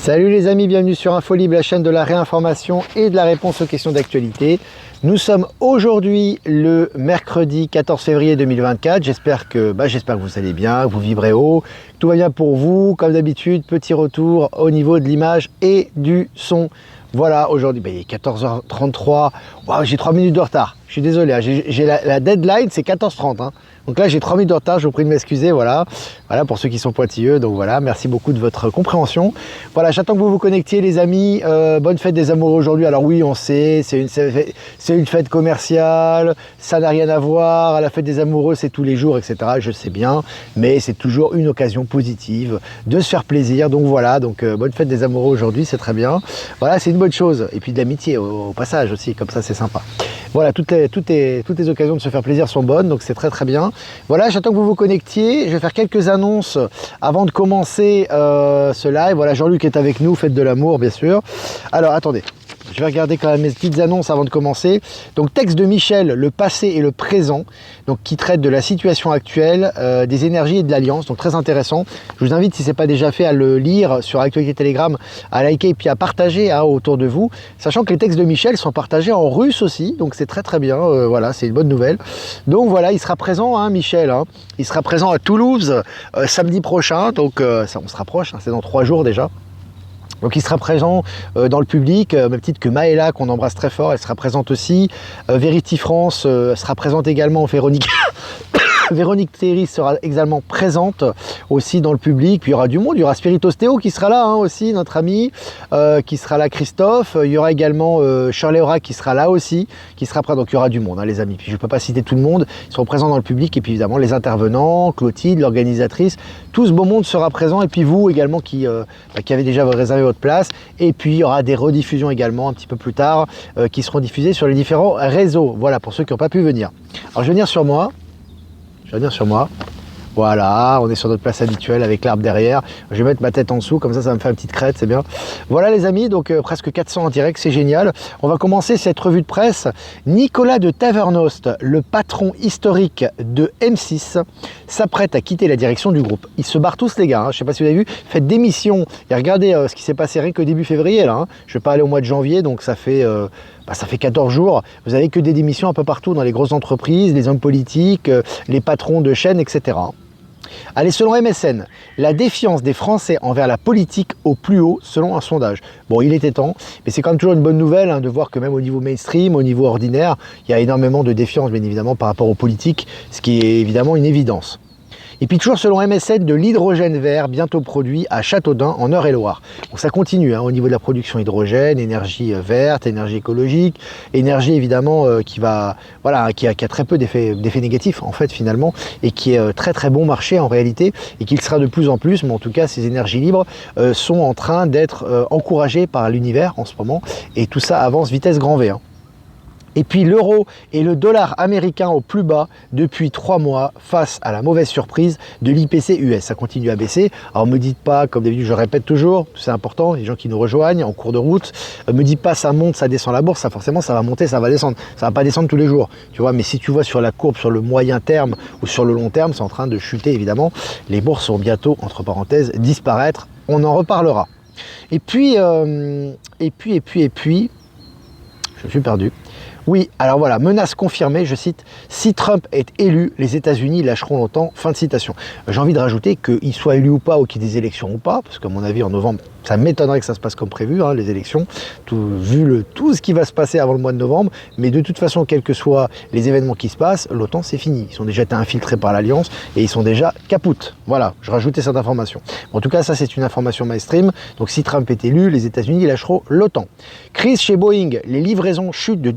Salut les amis, bienvenue sur Infolib, la chaîne de la réinformation et de la réponse aux questions d'actualité. Nous sommes aujourd'hui le mercredi 14 février 2024. J'espère que vous allez bien, que vous vibrez haut, que tout va bien pour vous. Comme d'habitude, petit retour au niveau de l'image et du son. Voilà, aujourd'hui, il est 14h33. Wow, j'ai 3 minutes de retard. Je suis désolé, hein, la deadline, c'est 14h30. Hein. Donc là, j'ai 3 minutes de retard, je vous prie de m'excuser. Voilà, pour ceux qui sont pointilleux. Donc voilà, merci beaucoup de votre compréhension. Voilà, j'attends que vous vous connectiez, les amis. Bonne fête des amoureux aujourd'hui. Alors oui, on sait, c'est une fête commerciale. Ça n'a rien à voir. La fête des amoureux, c'est tous les jours, etc. Je sais bien. Mais c'est toujours une occasion positive de se faire plaisir. Donc voilà, bonne fête des amoureux aujourd'hui, c'est très bien. Voilà, c'est une bonne chose. Et puis de l'amitié au passage aussi, comme ça, c'est sympa. Voilà, toutes les occasions de se faire plaisir sont bonnes, donc c'est très très bien. Voilà, j'attends que vous vous connectiez. Je vais faire quelques annonces avant de commencer ce live. Voilà, Jean-Luc est avec nous, fête de l'amour, bien sûr. Alors, attendez. Je vais regarder quand même mes petites annonces avant de commencer. Donc, texte de Michel, le passé et le présent, donc qui traite de la situation actuelle, des énergies et de l'alliance. Donc, très intéressant. Je vous invite, si ce n'est pas déjà fait, à le lire sur Actualité Telegram, à liker et puis à partager autour de vous. Sachant que les textes de Michel sont partagés en russe aussi. Donc, c'est très très bien. Voilà, c'est une bonne nouvelle. Donc, voilà, il sera présent, hein, Michel. Hein. Il sera présent à Toulouse samedi prochain. Donc, ça, on se rapproche. Hein, c'est dans 3 jours déjà. Donc il sera présent dans le public, ma petite que Maëla, qu'on embrasse très fort, elle sera présente aussi. Verity France sera présente également, Véronique. Véronique Théry sera également présente aussi dans le public. Puis il y aura du monde, il y aura Spiritos Théo qui sera là hein, aussi, notre ami, qui sera là, Christophe. Il y aura également Shirley Aura qui sera là aussi, qui sera prêt. Donc il y aura du monde, hein, les amis. Puis je ne peux pas citer tout le monde, ils seront présents dans le public. Et puis évidemment les intervenants, Clotilde, l'organisatrice, tout ce beau monde sera présent. Et puis vous également qui avez déjà réservé votre place. Et puis il y aura des rediffusions également un petit peu plus tard qui seront diffusées sur les différents réseaux. Voilà, pour ceux qui n'ont pas pu venir. Alors je vais venir sur moi. Voilà, on est sur notre place habituelle avec l'arbre derrière. Je vais mettre ma tête en dessous, comme ça, ça me fait une petite crête, c'est bien. Voilà les amis, donc presque 400 en direct, c'est génial. On va commencer cette revue de presse. Nicolas de Tavernost, le patron historique de M6, s'apprête à quitter la direction du groupe. Ils se barrent tous les gars, hein. Je ne sais pas si vous avez vu, faites démission. Et regardez ce qui s'est passé rien que début février, là. Hein. Je ne vais pas aller au mois de janvier, donc ça fait 14 jours. Vous avez que des démissions un peu partout dans les grosses entreprises, les hommes politiques, les patrons de chaînes, etc. Allez, selon MSN, la défiance des Français envers la politique au plus haut selon un sondage. Bon, il était temps, mais c'est quand même toujours une bonne nouvelle hein, de voir que même au niveau mainstream, au niveau ordinaire, il y a énormément de défiance, bien évidemment, par rapport aux politiques, ce qui est évidemment une évidence. Et puis toujours selon MSN, de l'hydrogène vert bientôt produit à Châteaudun en Eure-et-Loire. Bon, ça continue hein, au niveau de la production hydrogène, énergie verte, énergie écologique, énergie évidemment qui a très peu d'effets négatifs en fait finalement et qui est très très bon marché en réalité et qui le sera de plus en plus, mais en tout cas ces énergies libres sont en train d'être encouragées par l'univers en ce moment et tout ça avance vitesse grand V. Hein. Et puis l'euro et le dollar américain au plus bas depuis 3 mois face à la mauvaise surprise de l'IPC US. Ça continue à baisser. Alors me dites pas, comme d'habitude je répète toujours, c'est important, les gens qui nous rejoignent en cours de route, me dites pas ça monte, ça descend la bourse, ça forcément ça va monter, ça va descendre. Ça va pas descendre tous les jours, tu vois, mais si tu vois sur la courbe, sur le moyen terme ou sur le long terme, c'est en train de chuter évidemment. Les bourses vont bientôt, entre parenthèses, disparaître. On en reparlera. Et puis, je suis perdu. Oui, alors voilà, menace confirmée, je cite, si Trump est élu, les États-Unis lâcheront l'OTAN, fin de citation. J'ai envie de rajouter qu'il soit élu ou pas, ou qu'il y ait des élections ou pas, parce qu'à mon avis, en novembre, ça m'étonnerait que ça se passe comme prévu, hein, les élections, vu tout ce qui va se passer avant le mois de novembre, mais de toute façon, quels que soient les événements qui se passent, l'OTAN, c'est fini. Ils ont déjà été infiltrés par l'Alliance et ils sont déjà capoutes. Voilà, je rajoutais cette information. En tout cas, ça, c'est une information mainstream. Donc, si Trump est élu, les États-Unis lâcheront l'OTAN. Crise chez Boeing, les livraisons chutent de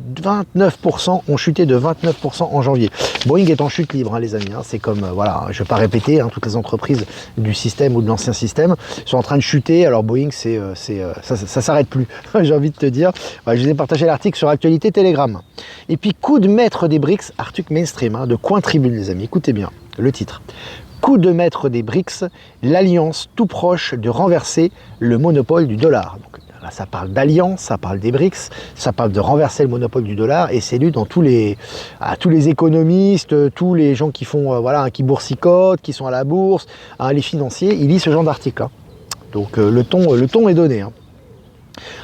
29%, ont chuté de 29% en janvier. Boeing est en chute libre, hein, les amis. Hein, c'est comme, voilà, je ne vais pas répéter, hein, toutes les entreprises du système ou de l'ancien système sont en train de chuter. Alors, Boeing, ça s'arrête plus, j'ai envie de te dire. Voilà, je vous ai partagé l'article sur Actualité Telegram. Et puis, coup de maître des BRICS, article mainstream, hein, de Coin Tribune, les amis. Écoutez bien le titre. Coup de maître des BRICS, l'alliance tout proche de renverser le monopole du dollar. Donc, là, ça parle d'alliance, ça parle des BRICS, ça parle de renverser le monopole du dollar et c'est lu dans tous les économistes, tous les gens qui font, qui boursicotent, qui sont à la bourse, hein, les financiers, ils lisent ce genre d'article. Hein. Donc le ton est donné. Hein.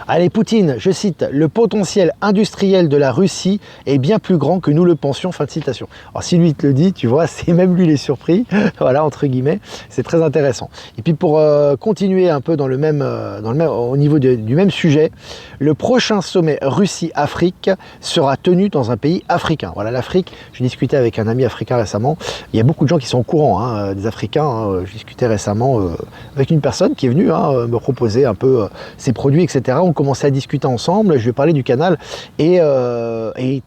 Allez, Poutine, je cite, « Le potentiel industriel de la Russie est bien plus grand que nous le pensions », fin de citation. Alors si lui te le dit, tu vois, c'est même lui les surpris, voilà, entre guillemets, c'est très intéressant. Et puis pour continuer un peu au niveau du même sujet, le prochain sommet Russie-Afrique sera tenu dans un pays africain. Voilà, l'Afrique, je discutais avec un ami africain récemment, il y a beaucoup de gens qui sont au courant, hein, des Africains, hein. Je discutais récemment avec une personne qui est venue me proposer un peu ses produits, etc. On commençait à discuter ensemble, je lui ai parlé du canal et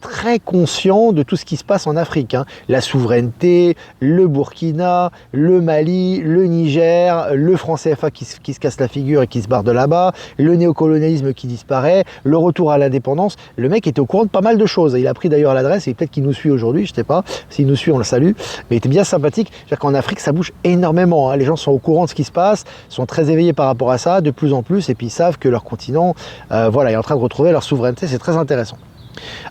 très conscient de tout ce qui se passe en Afrique. Hein. La souveraineté, le Burkina, le Mali, le Niger, le franc CFA qui se casse la figure et qui se barre de là-bas, le néocolonialisme qui disparaît, le retour à l'indépendance. Le mec était au courant de pas mal de choses. Il a pris d'ailleurs l'adresse et peut-être qu'il nous suit aujourd'hui, je ne sais pas. S'il nous suit, on le salue. Mais il était bien sympathique. C'est-à-dire qu'en Afrique, ça bouge énormément. Hein. Les gens sont au courant de ce qui se passe, sont très éveillés par rapport à ça, de plus en plus, et puis ils savent que leur continent est en train de retrouver leur souveraineté, c'est très intéressant.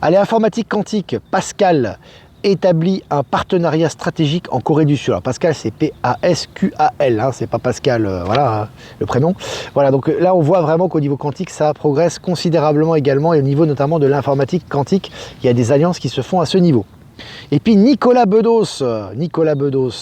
Allez, informatique quantique, Pascal établit un partenariat stratégique en Corée du Sud. Alors Pascal, c'est P-A-S-Q-A-L, hein, c'est pas Pascal, voilà, le prénom. Voilà, donc là on voit vraiment qu'au niveau quantique, ça progresse considérablement également, et au niveau notamment de l'informatique quantique, il y a des alliances qui se font à ce niveau. Et puis Nicolas Bedos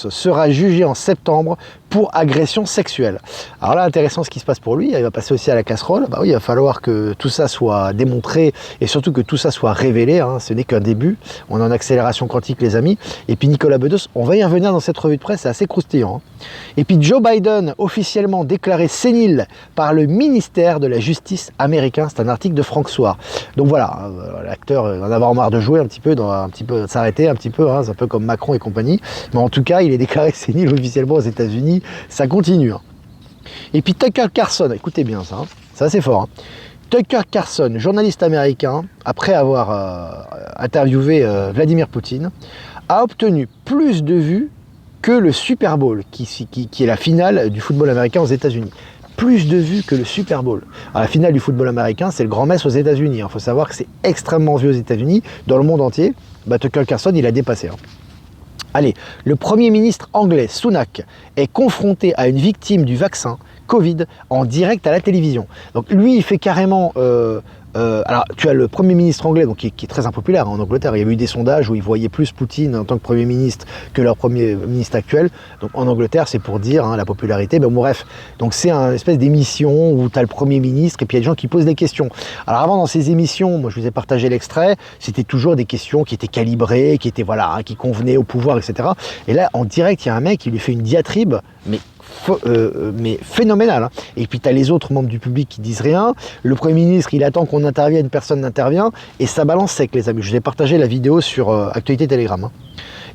sera jugé en septembre pour agression sexuelle. Alors là, intéressant ce qui se passe pour lui, il va passer aussi à la casserole. Bah oui, il va falloir que tout ça soit démontré et surtout que tout ça soit révélé, hein. Ce n'est qu'un début, on est en accélération quantique les amis. Et puis Nicolas Bedos, on va y revenir dans cette revue de presse, c'est assez croustillant. Hein. Et puis Joe Biden, officiellement déclaré sénile par le ministère de la Justice américain, c'est un article de Frank Soir. Donc voilà, l'acteur en avoir marre de jouer un petit peu, de s'arrêter un petit peu, hein, c'est un peu comme Macron et compagnie. Mais en tout cas, il est déclaré sénile officiellement aux États-Unis. Ça continue. Hein. Et puis Tucker Carlson, écoutez bien ça, hein, c'est assez fort. Hein. Tucker Carlson, journaliste américain, après avoir interviewé Vladimir Poutine, a obtenu plus de vues que le Super Bowl, qui est la finale du football américain aux États-Unis. Plus de vues que le Super Bowl. Alors, la finale du football américain, c'est le Grand Mess aux États-Unis. Il faut savoir que c'est extrêmement vu aux États-Unis, dans le monde entier. Bah, Tucker Carlson, il a dépassé. Hein. Allez, le Premier ministre anglais, Sunak, est confronté à une victime du vaccin Covid en direct à la télévision. Donc lui, il fait carrément... alors, tu as le Premier ministre anglais, donc, qui est très impopulaire en Angleterre. Il y a eu des sondages où ils voyaient plus Poutine en tant que Premier ministre que leur Premier ministre actuel. Donc en Angleterre, c'est pour dire hein, la popularité. Mais bon, bref, donc c'est une espèce d'émission où tu as le Premier ministre et puis il y a des gens qui posent des questions. Alors avant, dans ces émissions, moi je vous ai partagé l'extrait, c'était toujours des questions qui étaient calibrées, qui étaient voilà, hein, qui convenaient au pouvoir, etc. Et là, en direct, il y a un mec qui lui fait une diatribe, mais phénoménal. Hein. Et puis tu as les autres membres du public qui disent rien. Le Premier ministre, il attend qu'on intervienne, personne n'intervient. Et ça balance sec, les amis. Je vous ai partagé la vidéo sur Actualité Telegram. Hein.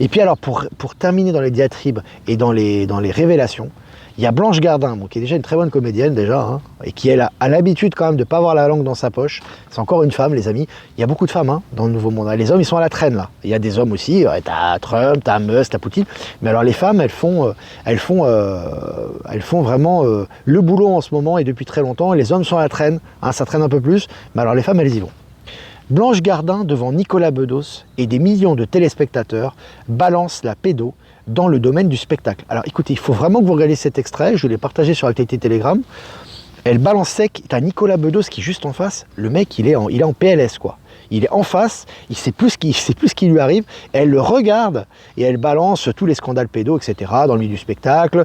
Et puis alors, pour terminer dans les diatribes et dans les révélations, il y a Blanche Gardin, bon, qui est déjà une très bonne comédienne déjà, hein, et qui elle a l'habitude quand même de ne pas avoir la langue dans sa poche. C'est encore une femme, les amis. Il y a beaucoup de femmes hein, dans le Nouveau Monde. Les hommes, ils sont à la traîne là. Il y a des hommes aussi. T'as Trump, t'as Musk, t'as Poutine. Mais alors les femmes, elles font vraiment le boulot en ce moment et depuis très longtemps. Et les hommes sont à la traîne. Hein, ça traîne un peu plus. Mais alors les femmes, elles y vont. Blanche Gardin devant Nicolas Bedos et des millions de téléspectateurs balance la pédo dans le domaine du spectacle. Alors écoutez, il faut vraiment que vous regardiez cet extrait, je l'ai partagé sur Actualité Telegram. Elle balance sec, t'as Nicolas Bedos qui est juste en face, le mec il est en PLS quoi. Il est en face, il sait plus ce qui lui arrive, elle le regarde et elle balance tous les scandales pédos, etc. dans le milieu du spectacle,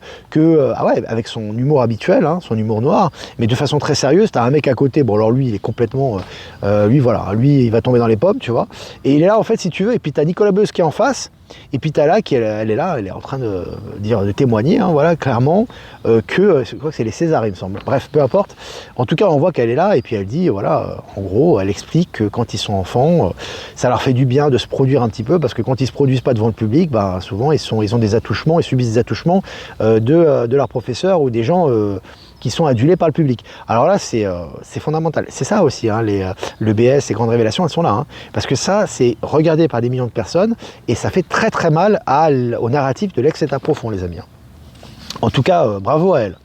avec son humour habituel, hein, son humour noir, mais de façon très sérieuse. T'as un mec à côté, bon alors lui il est complètement, lui il va tomber dans les pommes, tu vois, et il est là en fait si tu veux, et puis t'as Nicolas Bedos qui est en face, et puis t'as là elle est en train de témoigner, hein, voilà, clairement, je crois que c'est les Césars il me semble, bref, peu importe, en tout cas on voit qu'elle est là, et puis elle dit, voilà, en gros, elle explique que quand ils sont enfants, ça leur fait du bien de se produire un petit peu, parce que quand ils se produisent pas devant le public, bah, souvent ils ont des attouchements, ils subissent des attouchements de leurs professeurs ou des gens qui sont adulés par le public. Alors là, c'est fondamental. C'est ça aussi, hein, le BS, les grandes révélations, elles sont là. Hein, parce que ça, c'est regardé par des millions de personnes et ça fait très très mal au narratif de l'ex-État profond, les amis. En tout cas, bravo à elle.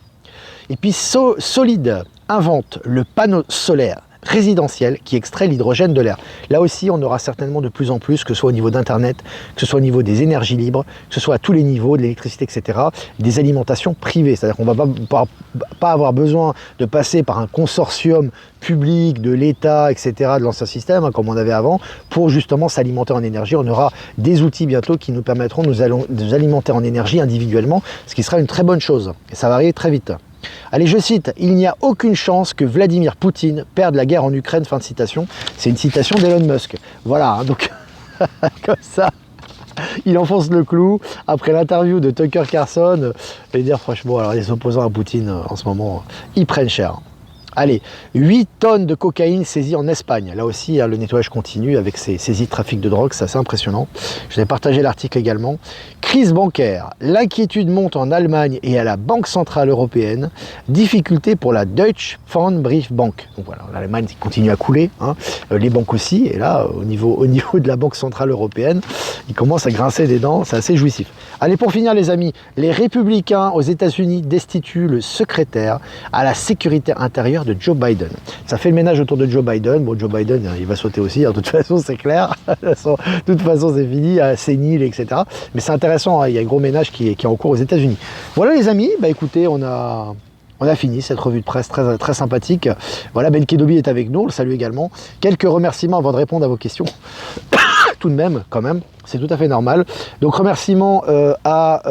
Et puis Solide invente le panneau solaire résidentiel qui extrait l'hydrogène de l'air. Là aussi, on aura certainement de plus en plus, que ce soit au niveau d'Internet, que ce soit au niveau des énergies libres, que ce soit à tous les niveaux, de l'électricité, etc., des alimentations privées. C'est-à-dire qu'on ne va pas avoir besoin de passer par un consortium public de l'État, etc., de l'ancien système, hein, comme on avait avant, pour justement s'alimenter en énergie. On aura des outils bientôt qui nous permettront de nous alimenter en énergie individuellement, ce qui sera une très bonne chose. Et ça va arriver très vite. Allez, je cite, il n'y a aucune chance que Vladimir Poutine perde la guerre en Ukraine, fin de citation. C'est une citation d'Elon Musk. Voilà, hein, donc comme ça, il enfonce le clou après l'interview de Tucker Carlson. Et dire franchement, alors les opposants à Poutine en ce moment, ils prennent cher. Allez, 8 tonnes de cocaïne saisies en Espagne. Là aussi, le nettoyage continue avec ces saisies de trafic de drogue, c'est assez impressionnant. Je vais partager l'article également. Crise bancaire. L'inquiétude monte en Allemagne et à la Banque Centrale Européenne. Difficulté pour la Deutsche Pfandbriefbank. Donc voilà, l'Allemagne continue à couler, hein, les banques aussi. Et là, au niveau de la Banque Centrale Européenne, ils commencent à grincer des dents, c'est assez jouissif. Allez, pour finir les amis, les républicains aux États-Unis destituent le secrétaire à la sécurité intérieure de Joe Biden. Ça fait le ménage autour de Joe Biden. Bon, Joe Biden, il va sauter aussi, hein, de toute façon, c'est clair. De toute façon, c'est fini, sénile, etc. Mais c'est intéressant, hein, il y a un gros ménage qui est en cours aux États-Unis. Voilà les amis, bah écoutez, on a fini cette revue de presse très, très sympathique. Voilà, Ben Kedobi est avec nous, on le salue également. Quelques remerciements avant de répondre à vos questions. Tout de même, quand même, c'est tout à fait normal. Donc remerciements à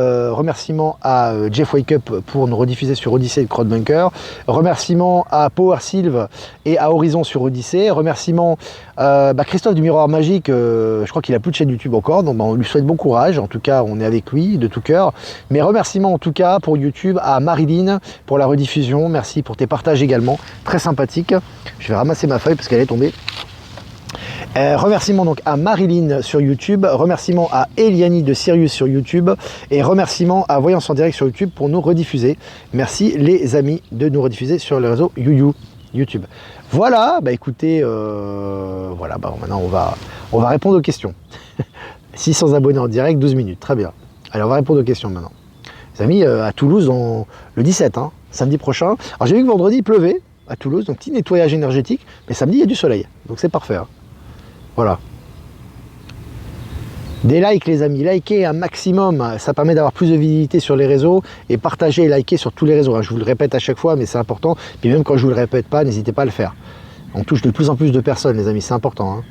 Jeff Wake Up pour nous rediffuser sur Odyssey et Crowdbunker. Remerciements à Power Sylve et à Horizon sur Odyssey. Remerciements Christophe du Miroir Magique, je crois qu'il a plus de chaîne YouTube encore, donc on lui souhaite bon courage. En tout cas, on est avec lui de tout cœur. Mais remerciements en tout cas pour YouTube à Marilyn pour la rediffusion. Merci pour tes partages également, très sympathique. Je vais ramasser ma feuille parce qu'elle est tombée. Remerciements donc à Marilyn sur YouTube, remerciements à Eliani de Sirius sur YouTube et remerciements à Voyance en direct sur YouTube pour nous rediffuser. Merci les amis de nous rediffuser sur le réseau YouTube. Voilà, bah écoutez, voilà, bah maintenant on va répondre aux questions. 600 abonnés en direct, 12 minutes, très bien. Allez, on va répondre aux questions maintenant. Les amis, à Toulouse, le 17, hein, samedi prochain. Alors j'ai vu que vendredi il pleuvait à Toulouse, donc petit nettoyage énergétique, mais samedi il y a du soleil, donc c'est parfait. Hein. Voilà. Des likes les amis, likez un maximum, ça permet d'avoir plus de visibilité sur les réseaux et partagez et likez sur tous les réseaux. Je vous le répète à chaque fois, mais c'est important. Puis même quand je vous le répète pas, n'hésitez pas à le faire. On touche de plus en plus de personnes les amis, c'est important. Hein.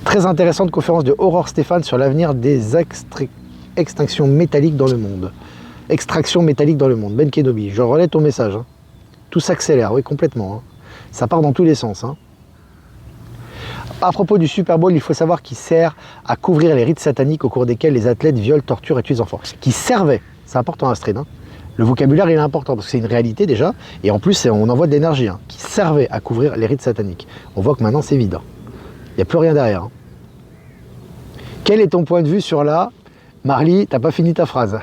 Très intéressante conférence de Aurore Stéphane sur l'avenir des extinctions métalliques dans le monde. Extraction métallique dans le monde. Ben Kenobi, je relais ton message. Hein. Tout s'accélère, oui complètement. Hein. Ça part dans tous les sens. Hein. À propos du Super Bowl, il faut savoir qu'il sert à couvrir les rites sataniques au cours desquels les athlètes violent, torturent et tuent les enfants. Qui servait, c'est important Astrid, hein. Le vocabulaire il est important parce que c'est une réalité déjà, et en plus on envoie de l'énergie, hein, qui servait à couvrir les rites sataniques. On voit que maintenant c'est vide, hein. Il n'y a plus rien derrière. Hein. Quel est ton point de vue sur la... Marly, t'as pas fini ta phrase.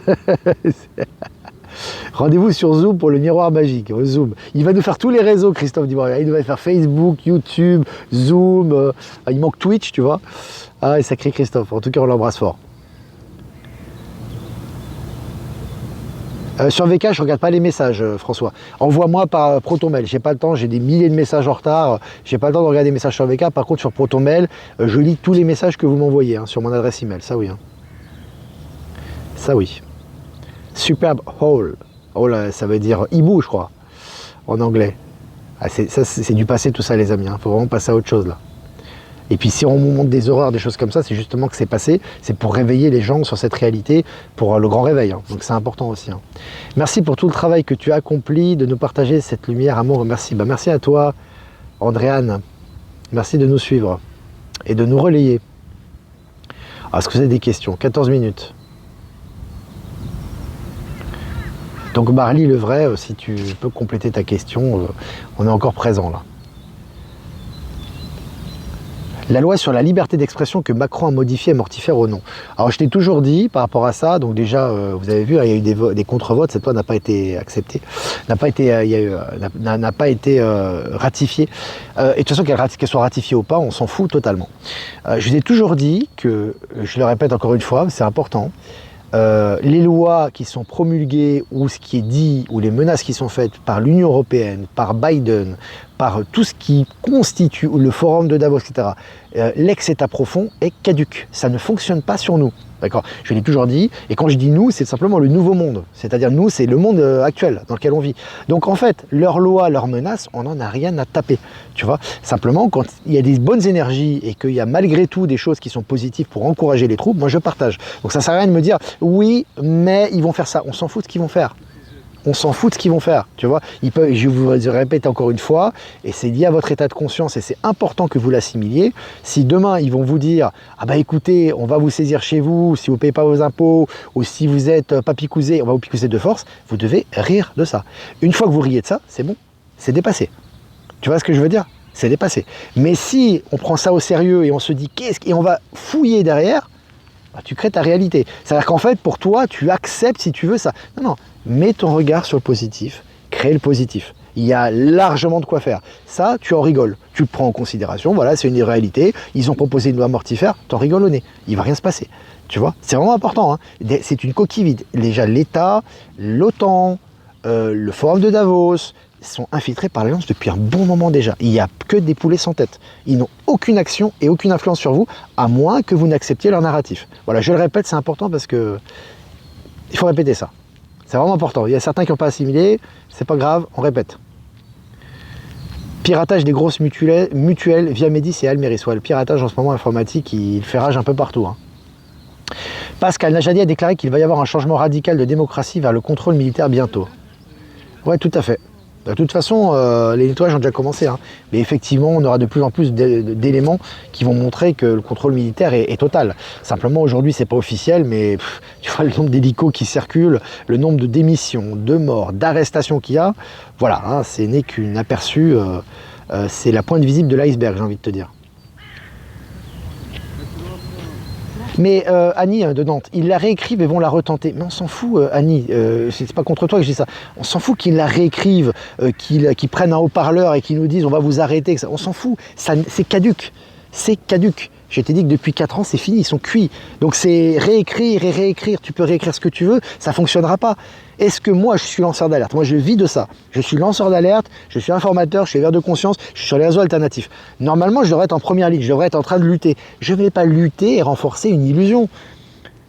Rendez-vous sur Zoom pour le miroir magique. Zoom. Il va nous faire tous les réseaux, Christophe Dubois. Il va faire Facebook, YouTube, Zoom. Il manque Twitch, tu vois. Ah, sacré Christophe. En tout cas, on l'embrasse fort. Sur VK, je regarde pas les messages, François. Envoie-moi par ProtonMail. J'ai pas le temps, j'ai des milliers de messages en retard. J'ai pas le temps de regarder les messages sur VK. Par contre, sur ProtonMail, je lis tous les messages que vous m'envoyez hein, sur mon adresse email. Ça oui. Hein. Ça oui. Superb Hall. Oh là, ça veut dire hibou, je crois, en anglais. Ah, c'est du passé tout ça, les amis. Il faut vraiment passer à autre chose là. Et puis si on nous montre des horreurs, des choses comme ça, c'est justement que c'est passé. C'est pour réveiller les gens sur cette réalité, pour le grand réveil. Hein. Donc c'est important aussi. Hein. Merci pour tout le travail que tu as accompli, de nous partager cette lumière, amour. Merci. Bah, merci à toi, Andréane. Merci de nous suivre et de nous relayer. Alors, est-ce que vous avez des questions? 14 minutes. Donc Marly, le vrai, si tu peux compléter ta question, on est encore présent là. La loi sur la liberté d'expression que Macron a modifiée est mortifère ou non? Alors je t'ai toujours dit par rapport à ça, donc déjà vous avez vu, il y a eu des contre-votes, cette loi n'a pas été acceptée, n'a pas été ratifiée. Et de toute façon qu'elle soit ratifiée ou pas, on s'en fout totalement. Je vous ai toujours dit que, je le répète encore une fois, c'est important, les lois qui sont promulguées ou ce qui est dit ou les menaces qui sont faites par l'Union européenne, par Biden, par tout ce qui constitue le forum de Davos, etc., l'ex-État profond est caduque. Ça ne fonctionne pas sur nous. D'accord ? Je l'ai toujours dit, et quand je dis nous, c'est simplement le nouveau monde. C'est-à-dire nous, c'est le monde actuel dans lequel on vit. Donc en fait, leurs lois, leurs menaces, on n'en a rien à taper. Tu vois ? Simplement, quand il y a des bonnes énergies et qu'il y a malgré tout des choses qui sont positives pour encourager les troupes, moi je partage. Donc ça ne sert à rien de me dire, oui, mais ils vont faire ça. On s'en fout de ce qu'ils vont faire. On s'en fout de ce qu'ils vont faire, tu vois. Je vous répète encore une fois, et c'est lié à votre état de conscience, et c'est important que vous l'assimiliez. Si demain, ils vont vous dire, ah bah écoutez, on va vous saisir chez vous, si vous ne payez pas vos impôts, ou si vous êtes pas picousé, on va vous picouser de force, vous devez rire de ça. Une fois que vous riez de ça, c'est bon, c'est dépassé. Tu vois ce que je veux dire ? C'est dépassé. Mais si on prend ça au sérieux, et on se dit, et on va fouiller derrière, bah, tu crées ta réalité. C'est-à-dire qu'en fait, pour toi, tu acceptes si tu veux ça. Non, mets ton regard sur le positif, crée le positif. Il y a largement de quoi faire. Ça, tu en rigoles. Tu le prends en considération, voilà, c'est une réalité. Ils ont proposé une loi mortifère, t'en rigoles au nez. Il ne va rien se passer. Tu vois, c'est vraiment important. Hein. C'est une coquille vide. Déjà, l'État, l'OTAN, le forum de Davos, sont infiltrés par l'Alliance depuis un bon moment déjà. Il n'y a que des poulets sans tête. Ils n'ont aucune action et aucune influence sur vous, à moins que vous n'acceptiez leur narratif. Voilà, je le répète, c'est important parce que il faut répéter ça. C'est vraiment important. Il y a certains qui n'ont pas assimilé, c'est pas grave, on répète. Piratage des grosses mutuelles via Médis et Almeris. Ouais, le piratage en ce moment informatique, il fait rage un peu partout. Hein. Pascal Najadi a déclaré qu'il va y avoir un changement radical de démocratie vers le contrôle militaire bientôt. Ouais, tout à fait. De toute façon, les nettoyages ont déjà commencé, hein. Mais effectivement, on aura de plus en plus d'éléments qui vont montrer que le contrôle militaire est total. Simplement, aujourd'hui, c'est pas officiel, mais tu vois le nombre d'hélicos qui circulent, le nombre de démissions, de morts, d'arrestations qu'il y a, voilà, hein, ce n'est qu'un aperçu, c'est la pointe visible de l'iceberg, j'ai envie de te dire. Mais Annie de Nantes, ils la réécrivent et vont la retenter. Mais on s'en fout, Annie, c'est pas contre toi que je dis ça. On s'en fout qu'ils la réécrivent, qu'ils prennent un haut-parleur et qu'ils nous disent on va vous arrêter. On s'en fout, c'est caduc. C'est caduc. Je t'ai dit que depuis 4 ans, c'est fini, ils sont cuits. Donc c'est réécrire et réécrire. Tu peux réécrire ce que tu veux, ça ne fonctionnera pas. Est-ce que moi, je suis lanceur d'alerte? Moi, je vis de ça. Je suis lanceur d'alerte, je suis informateur, je suis éveilleur de conscience, je suis sur les réseaux alternatifs. Normalement, je devrais être en première ligne, je devrais être en train de lutter. Je ne vais pas lutter et renforcer une illusion.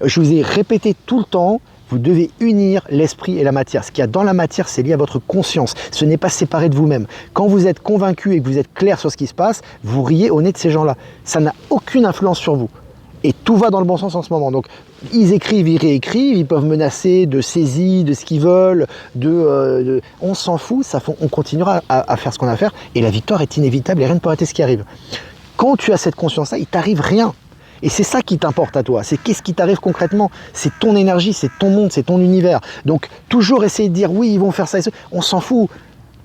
Je vous ai répété tout le temps, vous devez unir l'esprit et la matière. Ce qu'il y a dans la matière, c'est lié à votre conscience. Ce n'est pas séparé de vous-même. Quand vous êtes convaincu et que vous êtes clair sur ce qui se passe, vous riez au nez de ces gens-là. Ça n'a aucune influence sur vous. Et tout va dans le bon sens en ce moment. Donc, ils écrivent, ils réécrivent, ils peuvent menacer de saisie, de ce qu'ils veulent, on s'en fout, on continuera à faire ce qu'on a à faire, et la victoire est inévitable et rien ne peut arrêter ce qui arrive. Quand tu as cette conscience-là, il t'arrive rien. Et c'est ça qui t'importe à toi, c'est qu'est-ce qui t'arrive concrètement, c'est ton énergie, c'est ton monde, c'est ton univers. Donc toujours essayer de dire oui, ils vont faire ça et ça, on s'en fout.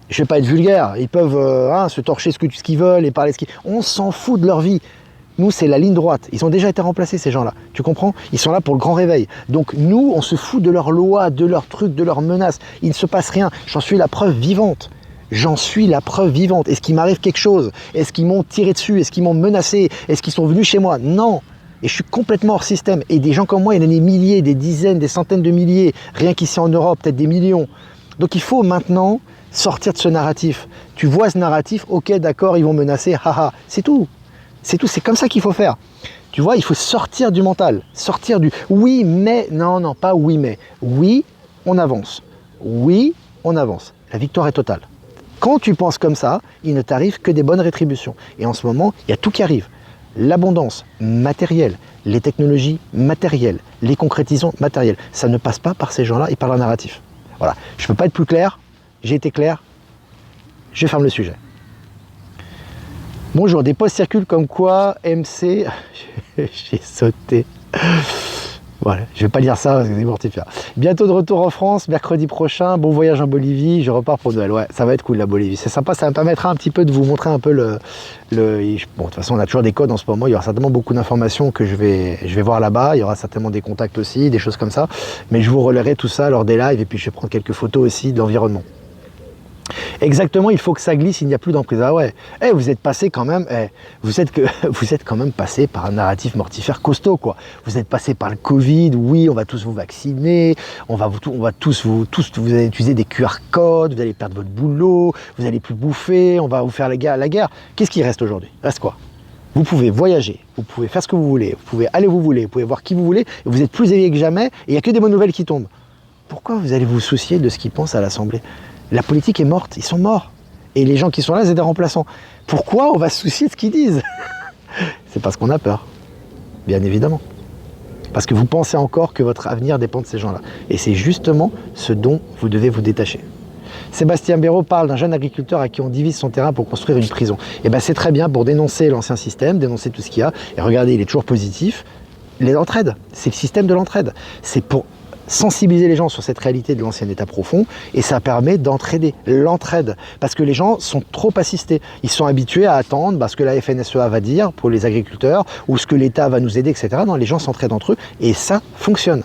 Je vais pas être vulgaire, ils peuvent se torcher ce qu'ils veulent et parler ce qu'ils... On s'en fout de leur vie. Nous, c'est la ligne droite. Ils ont déjà été remplacés, ces gens-là. Tu comprends? Ils sont là pour le grand réveil. Donc nous, on se fout de leurs lois, de leurs trucs, de leurs menaces. Il ne se passe rien. J'en suis la preuve vivante. J'en suis la preuve vivante. Est-ce qu'il m'arrive quelque chose? Est-ce qu'ils m'ont tiré dessus? Est-ce qu'ils m'ont menacé? Est-ce qu'ils sont venus chez moi? Non. Et je suis complètement hors système. Et des gens comme moi, il y en a des milliers, des dizaines, des centaines de milliers. Rien qu'ici en Europe, peut-être des millions. Donc il faut maintenant sortir de ce narratif. Tu vois ce narratif, ok, d'accord, ils vont menacer, haha. C'est tout. C'est tout, c'est comme ça qu'il faut faire. Tu vois, il faut sortir du mental, sortir du oui, mais, non, pas oui, mais. Oui, on avance. Oui, on avance. La victoire est totale. Quand tu penses comme ça, il ne t'arrive que des bonnes rétributions. Et en ce moment, il y a tout qui arrive. L'abondance matérielle, les technologies matérielles, les concrétisons matérielles. Ça ne passe pas par ces gens-là et par leur narratif. Voilà, je ne peux pas être plus clair, j'ai été clair, je ferme le sujet. Bonjour, des posts circulent comme quoi MC... J'ai sauté. Voilà, je vais pas lire ça parce que c'est mortifère. Bientôt de retour en France, mercredi prochain, bon voyage en Bolivie, je repars pour Noël. Ouais, ça va être cool la Bolivie, c'est sympa, ça me permettra un petit peu de vous montrer un peu le... Bon, de toute façon, on a toujours des codes en ce moment, il y aura certainement beaucoup d'informations que je vais voir là-bas, il y aura certainement des contacts aussi, des choses comme ça, mais je vous relayerai tout ça lors des lives et puis je vais prendre quelques photos aussi de l'environnement. Exactement, il faut que ça glisse, il n'y a plus d'emprise. Ah ouais, vous êtes passé quand même, vous êtes quand même passé par un narratif mortifère costaud, quoi. Vous êtes passé par le Covid, oui, on va tous vous vacciner, on va tous vous allez utiliser des QR codes, vous allez perdre votre boulot, vous allez plus bouffer, on va vous faire la guerre. Qu'est-ce qui reste aujourd'hui? Reste quoi? Vous pouvez voyager, vous pouvez faire ce que vous voulez, vous pouvez aller où vous voulez, vous pouvez voir qui vous voulez, et vous êtes plus éveillé que jamais, et il n'y a que des bonnes nouvelles qui tombent. Pourquoi vous allez vous soucier de ce qu'ils pensent à l'Assemblée? La politique est morte, ils sont morts. Et les gens qui sont là, c'est des remplaçants. Pourquoi on va se soucier de ce qu'ils disent? C'est parce qu'on a peur, bien évidemment. Parce que vous pensez encore que votre avenir dépend de ces gens-là. Et c'est justement ce dont vous devez vous détacher. Sébastien Béraud parle d'un jeune agriculteur à qui on divise son terrain pour construire une prison. Et bien c'est très bien pour dénoncer l'ancien système, dénoncer tout ce qu'il y a. Et regardez, il est toujours positif. L'entraide, c'est le système de l'entraide. C'est pour sensibiliser les gens sur cette réalité de l'ancien état profond, et ça permet d'entraider, l'entraide, parce que les gens sont trop assistés, ils sont habitués à attendre ce que la FNSEA va dire pour les agriculteurs, ou ce que l'État va nous aider, etc. Non, les gens s'entraident entre eux, et ça fonctionne,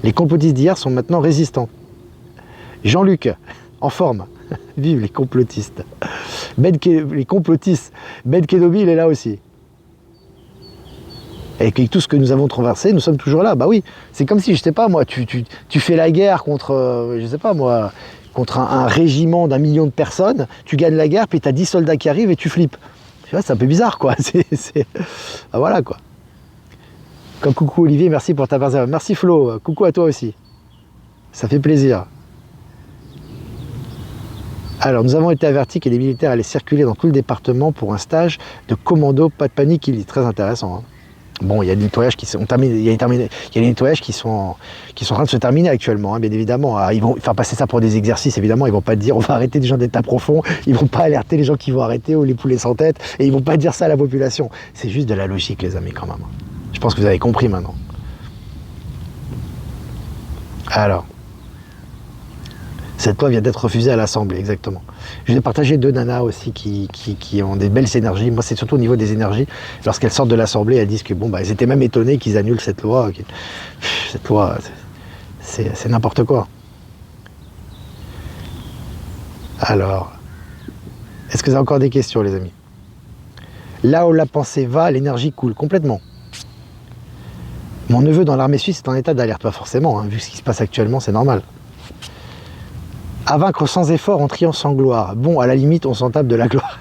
Les complotistes d'hier sont maintenant Jean-Luc, en forme, vive les complotistes. Les complotistes, Ben Kenobi, il est là aussi. Et avec tout ce que nous avons traversé, nous sommes toujours là. Bah oui, c'est comme si, je sais pas moi, tu fais la guerre contre, je sais pas moi, contre un régiment d'1 million de personnes, tu gagnes la guerre, puis tu as 10 soldats qui arrivent et tu flippes. Tu vois, c'est un peu bizarre, quoi. Ah, voilà, quoi. Comme coucou Olivier, merci pour ta parole. Merci Flo, coucou à toi aussi. Ça fait plaisir. Alors, nous avons été avertis que les militaires allaient circuler dans tout le département pour un stage de commando, pas de panique, il est très intéressant. Hein. Bon, il y a des nettoyages qui sont terminés, il y a des nettoyages qui sont en train de se terminer actuellement, hein, bien évidemment. Ils vont faire passer ça pour des exercices, évidemment. Ils vont pas dire on va arrêter des gens d'état profond, ils vont pas alerter les gens qui vont arrêter ou les poulets sans tête, et ils vont pas dire ça à la population. C'est juste de la logique, les amis, quand même. Je pense que vous avez compris maintenant. Alors, cette loi vient d'être refusée à l'Assemblée, exactement. Je vais partager 2 nanas aussi qui ont des belles énergies. Moi, c'est surtout au niveau des énergies. Lorsqu'elles sortent de l'Assemblée, elles disent que bon, elles étaient même étonnées qu'ils annulent cette loi. Cette loi, c'est n'importe quoi. Alors, est-ce que vous avez encore des questions, les amis? Là où la pensée va, l'énergie coule complètement. Mon neveu dans l'armée suisse est en état d'alerte, pas forcément, hein, vu ce qui se passe actuellement, c'est normal. À vaincre sans effort, en triomphant sans gloire. Bon, à la limite, on s'en tape de la gloire.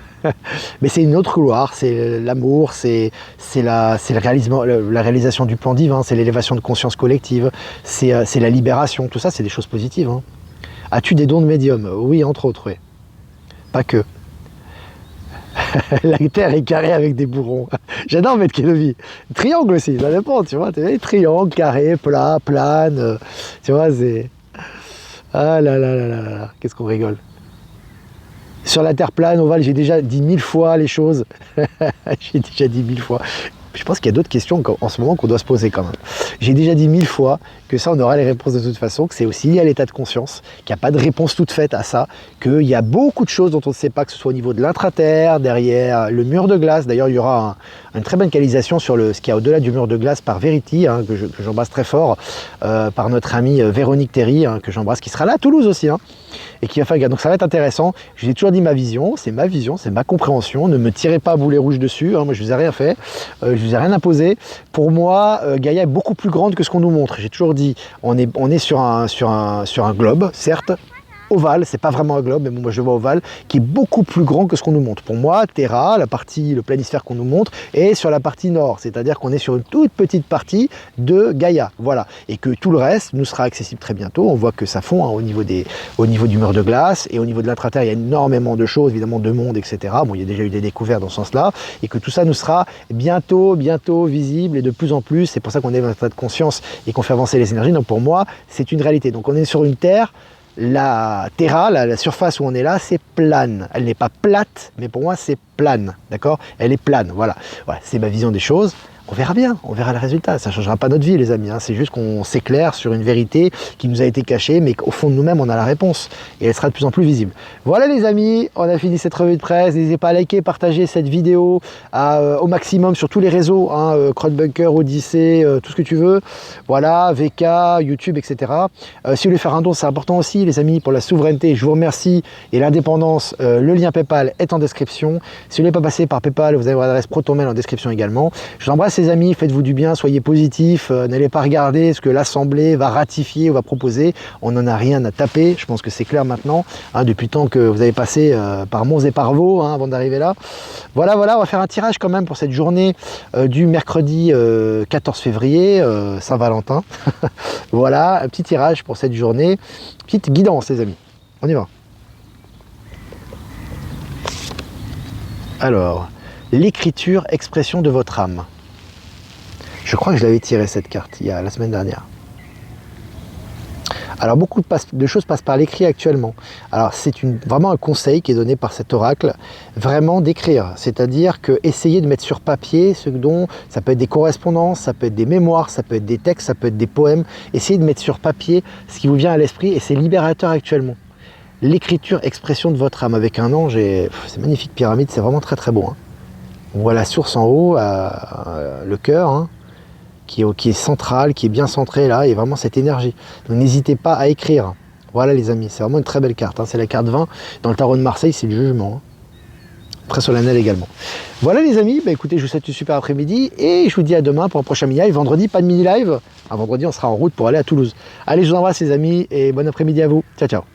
Mais c'est une autre gloire, c'est l'amour, c'est la réalisation du plan divin, c'est l'élévation de conscience collective, c'est la libération, tout ça, c'est des choses positives. Hein. As-tu des dons de médium? Oui, entre autres, oui. Pas que. La terre est carrée avec des bourrons. J'adore mettre Kenobi. Triangle aussi, ça dépend, tu vois. Triangle, carré, plat, plane, tu vois, c'est... Ah là là là là là, qu'est-ce qu'on rigole. Sur la terre plane, ovale, j'ai déjà dit 1000 fois les choses. J'ai déjà dit 1000 fois. Je pense qu'il y a d'autres questions en ce moment qu'on doit se poser quand même. J'ai déjà dit 1000 fois que ça, on aura les réponses de toute façon, que c'est aussi lié à l'état de conscience, qu'il n'y a pas de réponse toute faite à ça, qu'il y a beaucoup de choses dont on ne sait pas, que ce soit au niveau de l'intraterre, derrière le mur de glace. D'ailleurs, il y aura une très bonne canalisation sur ce qu'il y a au-delà du mur de glace par Verity, hein, que j'embrasse très fort, par notre amie Véronique Théry, hein, que j'embrasse, qui sera là à Toulouse aussi. Hein, et qui va faire. Donc ça va être intéressant. Je vous ai toujours dit ma vision, c'est ma compréhension. Ne me tirez pas à boulet rouge dessus. Hein, moi, je vous ai rien fait, je vous ai rien imposé. Pour moi, Gaïa est beaucoup plus grande que ce qu'on nous montre. J'ai toujours dit, on est sur un globe, certes. Ovale, c'est pas vraiment un globe, mais bon, moi je le vois ovale, qui est beaucoup plus grand que ce qu'on nous montre. Pour moi, Terra, le planisphère qu'on nous montre, est sur la partie nord, c'est-à-dire qu'on est sur une toute petite partie de Gaïa, voilà, et que tout le reste nous sera accessible très bientôt. On voit que ça fond hein, au niveau du mur de glace, et au niveau de l'intraterre, il y a énormément de choses, évidemment de monde, etc. Bon, il y a déjà eu des découvertes dans ce sens-là, et que tout ça nous sera bientôt visible, et de plus en plus, c'est pour ça qu'on est dans un état de conscience et qu'on fait avancer les énergies. Donc pour moi, c'est une réalité. Donc on est sur une Terre. La Terra, la surface où on est là, c'est plane. Elle n'est pas plate, mais pour moi, c'est plane, d'accord? Elle est plane, voilà. C'est ma vision des choses. on verra bien, on verra le résultat. Ça ne changera pas notre vie, les amis. Hein. C'est juste qu'on s'éclaire sur une vérité qui nous a été cachée, mais qu'au fond de nous-mêmes, on a la réponse. Et elle sera de plus en plus visible. Voilà, les amis, on a fini cette revue de presse. N'hésitez pas à liker, partager cette vidéo au maximum sur tous les réseaux. Hein, Crowdbunker, Odyssée, tout ce que tu veux. Voilà, VK, YouTube, etc. Si vous voulez faire un don, c'est important aussi, les amis, pour la souveraineté. Je vous remercie. Et l'indépendance, le lien PayPal est en description. Si vous ne voulez pas passer par PayPal, vous avez votre adresse ProtonMail en description également. Je vous embrasse, les amis, faites-vous du bien, soyez positifs, n'allez pas regarder ce que l'Assemblée va ratifier ou va proposer. On n'en a rien à taper, je pense que c'est clair maintenant, hein, depuis le temps que vous avez passé par Mons et par Vaux avant d'arriver là. Voilà, on va faire un tirage quand même pour cette journée du mercredi 14 février, Saint-Valentin. Voilà, un petit tirage pour cette journée, petite guidance, les amis. On y va. Alors, l'écriture, expression de votre âme. Je crois que je l'avais tiré cette carte la semaine dernière. Alors beaucoup de choses passent par l'écrit actuellement. Alors c'est vraiment un conseil qui est donné par cet oracle, vraiment d'écrire. C'est-à-dire que essayer de mettre sur papier ce dont ça peut être des correspondances, ça peut être des mémoires, ça peut être des textes, ça peut être des poèmes. Essayez de mettre sur papier ce qui vous vient à l'esprit et c'est libérateur actuellement. L'écriture, expression de votre âme avec un ange, c'est magnifique pyramide, c'est vraiment très très beau. Hein. On voit la source en haut, le cœur, hein, qui est central, qui est bien centré là, et vraiment cette énergie. Donc n'hésitez pas à écrire. Voilà les amis, c'est vraiment une très belle carte. Hein. C'est la carte 20. Dans le tarot de Marseille, c'est le jugement. Hein. Très solennel également. Voilà les amis, écoutez, je vous souhaite une super après-midi et je vous dis à demain pour un prochain mini-live. Vendredi, pas de mini-live. Vendredi, on sera en route pour aller à Toulouse. Allez, je vous embrasse les amis et bon après-midi à vous. Ciao, ciao.